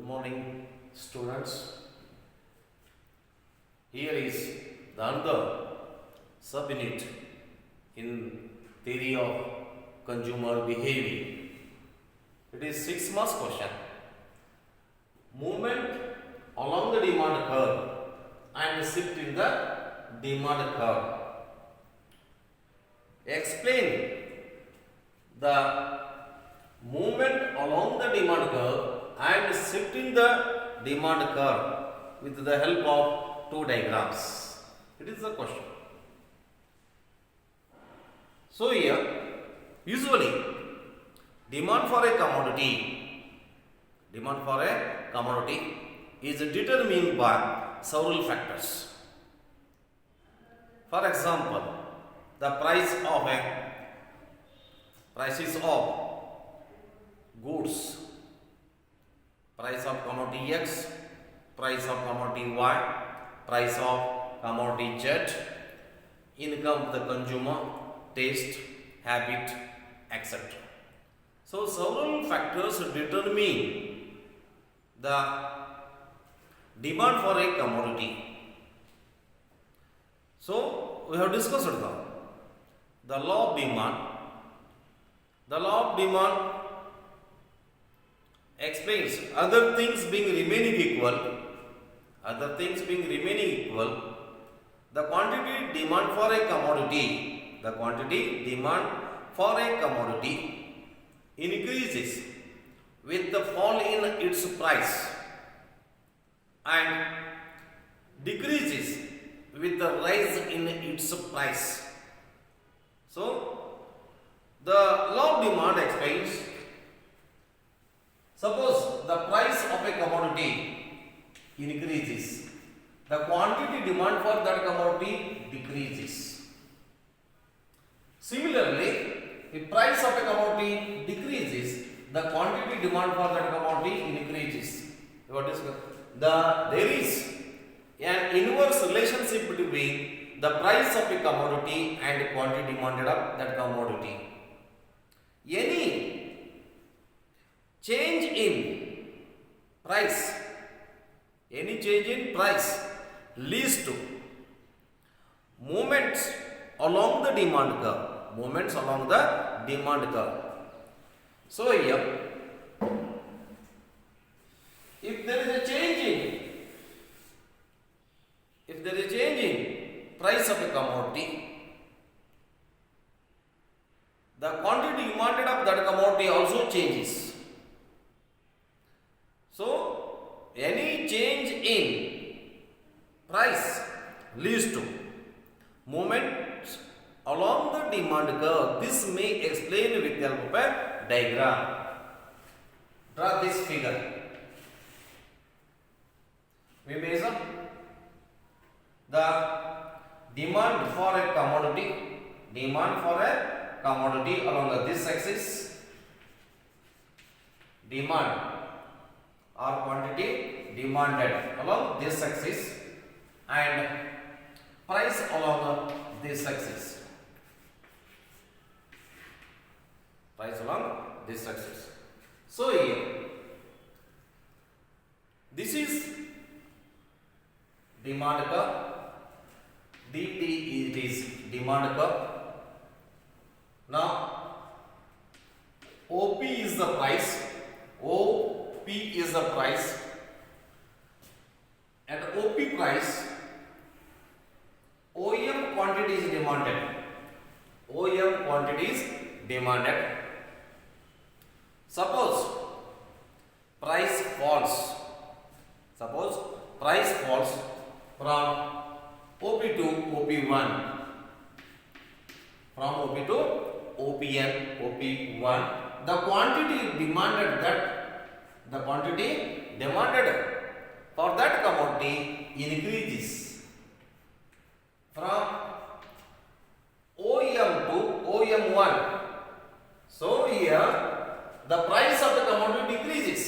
morning, students. Here is the another subunit in theory of consumer behavior. It is 6 marks question. Movement along the demand curve and shift in the demand curve. Explain the movement along the demand curve and shift in the demand curve with the help of two diagrams. It is the question. So here, usually demand for a commodity is determined by several factors. For example, the prices of goods, price of commodity X, price of commodity Y, price of commodity Z, income of the consumer, taste, habit, etc. So several factors determine the demand for a commodity. So we have discussed the law of demand. The law of demand explains other things being remaining equal, the quantity demand for a commodity increases with the fall in its price and decreases with the rise in its price. So the law of demand explains, suppose the price of a commodity increases, the quantity demand for that commodity decreases. Similarly, if price of a commodity decreases, the quantity demand for that commodity increases. There is an inverse relationship between the price of a commodity and quantity demanded of that commodity. Any change in price leads to movements along the demand curve. So here, if there is a change in price of a commodity, the quantity demanded of that commodity also changes. So any change in price leads to movements along the demand curve. This may explain with the help of a diagram. Draw this figure. We measure the demand for a commodity along this axis, demand or quantity demanded along this axis, and price along this axis. So here, this is demand curve. dt is demand curve. Now OP is the price, and OP price, OEM quantity is demanded. Suppose price falls from OP to OP1, the quantity demanded for that commodity increases from OEM to OEM1. So here the price of the commodity decreases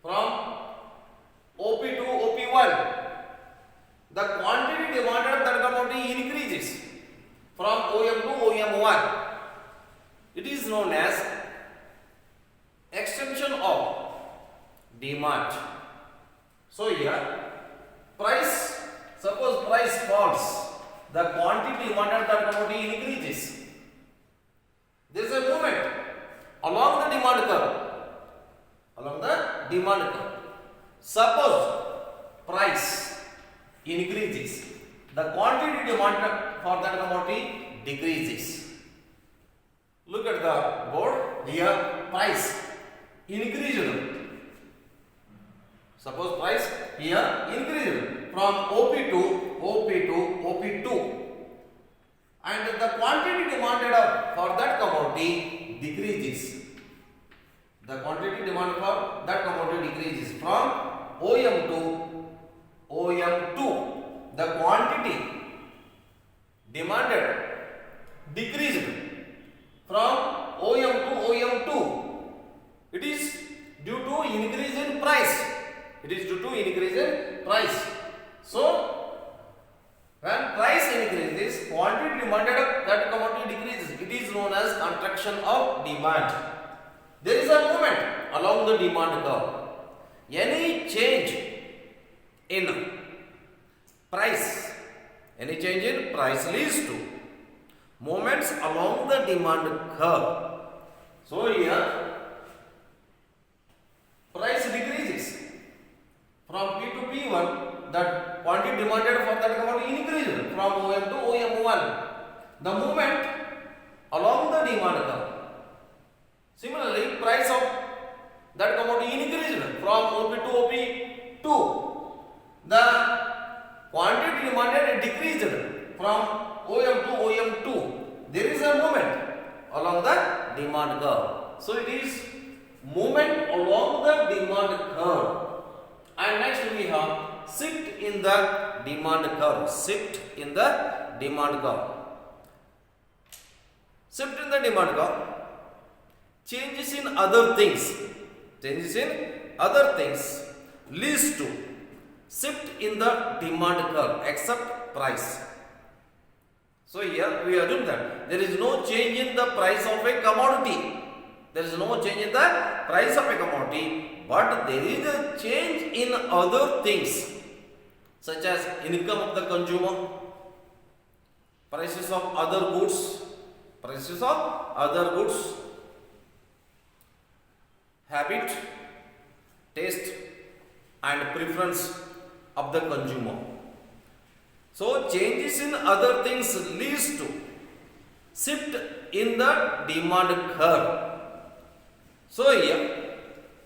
from OP to OP1. The quantity demanded of that commodity increases from OEM to OEM1. It is known as extension of demand. So here price, suppose price falls, the quantity demanded that commodity increases. There is a movement along the demand curve. Along the demand curve. Suppose price increases, the quantity demanded for that commodity decreases. Look at the board here. Price increased. Suppose price here increased from OP to OP2, and the quantity demanded for that commodity decreases. The quantity demanded for that commodity decreases from OM to OM2. The quantity demanded decreased from OM to OM2. It is due to increase in price. It is due to increase in price. So, when price increases, quantity demanded of that commodity decreases. It is known as contraction of demand. There is a movement along the demand curve. Any change in price leads to movements along the demand curve. So here price decreases from P to P1, that quantity demanded for that commodity increases from OM to OM1. The movement along the demand curve. Similarly, price of that commodity increased from OP to OP2. The quantity demanded decreased from OM to OM2. There is a movement along the demand curve. So it is movement along the demand curve. And next we have shift in the demand curve. Shift in the demand curve. Shift in the demand curve. Changes in other things. Changes in other things leads to shift in the demand curve except price. So here we assume that there is no change in the price of a commodity. There is no change in the price of a commodity, but there is a change in other things such as income of the consumer, prices of other goods, habit, taste and preference of the consumer. So changes in other things leads to shift in the demand curve. So here,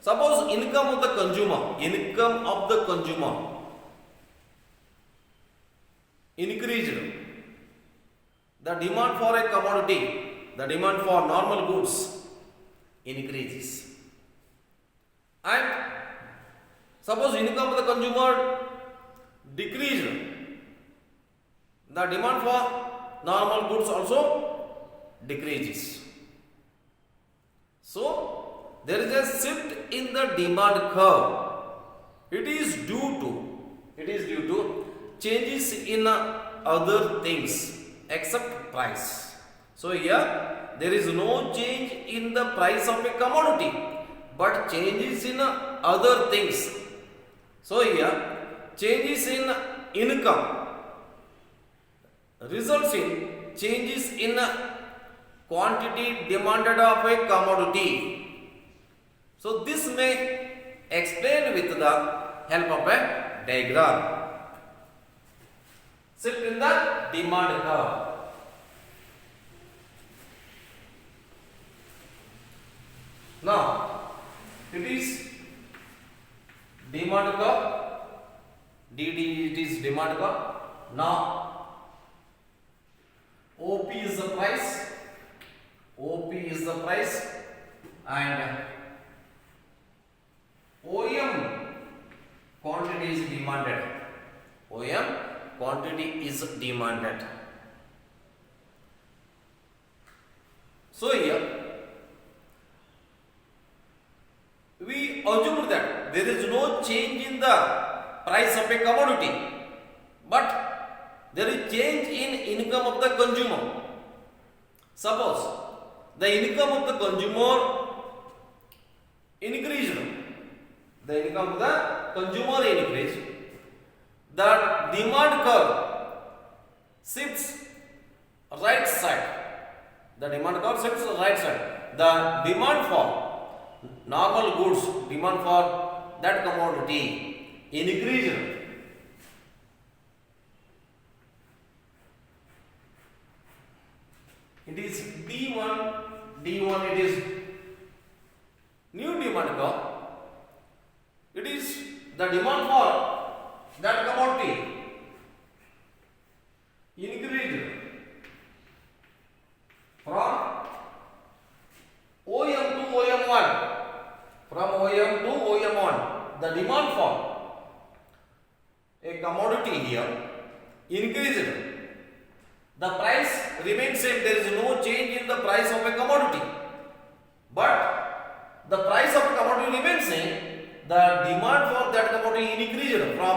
suppose income of the consumer increased. The demand for a commodity, the demand for normal goods increases. And suppose income of the consumer decreased, the demand for normal goods also decreases. So there is a shift in the demand curve. It is due to changes in other things except price. So here there is no change in the price of a commodity, but changes in other things. So here changes in income results in changes in quantity demanded of a commodity. So this may explain with the help of a diagram. Shift in the demand curve. Now it is demand curve. DD, it is demand curve. Now OP is the price. OP is the price and OM quantity is demanded. OM quantity is demanded. So here we assume that there is no change in the price of a commodity, but there is change in income of the consumer. Suppose the income of the consumer increased, the income of the consumer increase, the demand curve shifts right side. The demand curve shifts right side. The demand for normal goods, demand for that commodity increased. It is D1 it is new demand curve. It is the demand for that commodity increased from OEM to OEM1. From OEM to OEM1, the demand for a commodity here increased. The price remains same. There is no change in the price of a commodity, but the price of a commodity remains same. The demand for that commodity increased from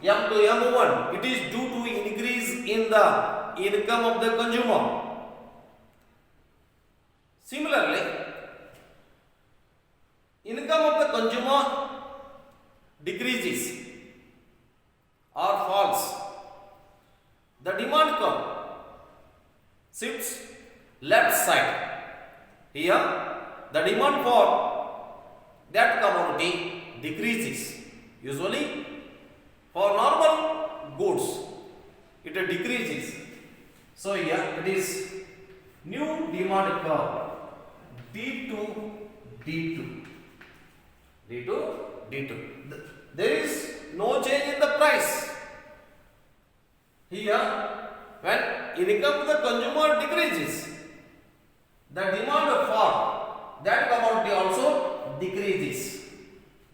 M to M1. It is due to increase in the income of the consumer. Similarly, income of the consumer decreases or falls. The demand curve shifts left side. Here, the demand for that commodity decreases. Usually, for normal goods, it decreases. So here it is new demand curve D2 D2 D2 D2. There is no change in the price. Here, when income of the consumer decreases, the demand for that commodity also decreases.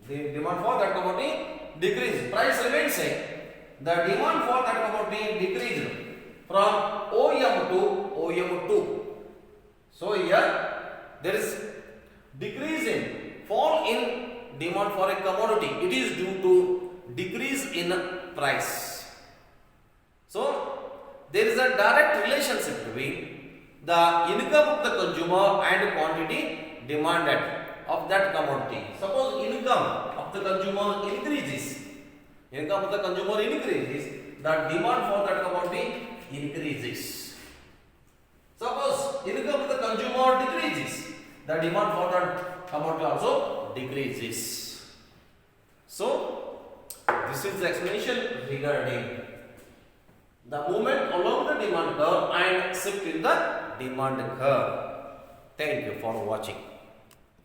The demand for that commodity decreases. Price remains same. The demand for that commodity decreases from OEM to OEM2. So here there is decrease in fall in demand for a commodity. It is due to decrease in price. So there is a direct relationship between the income of the consumer and quantity demanded of that commodity. Suppose income of the consumer increases, the demand for that commodity increases. Suppose income of the consumer decreases, the demand for that commodity also decreases. So this is the explanation regarding the movement along the demand curve and shift in the demand curve. Thank you for watching.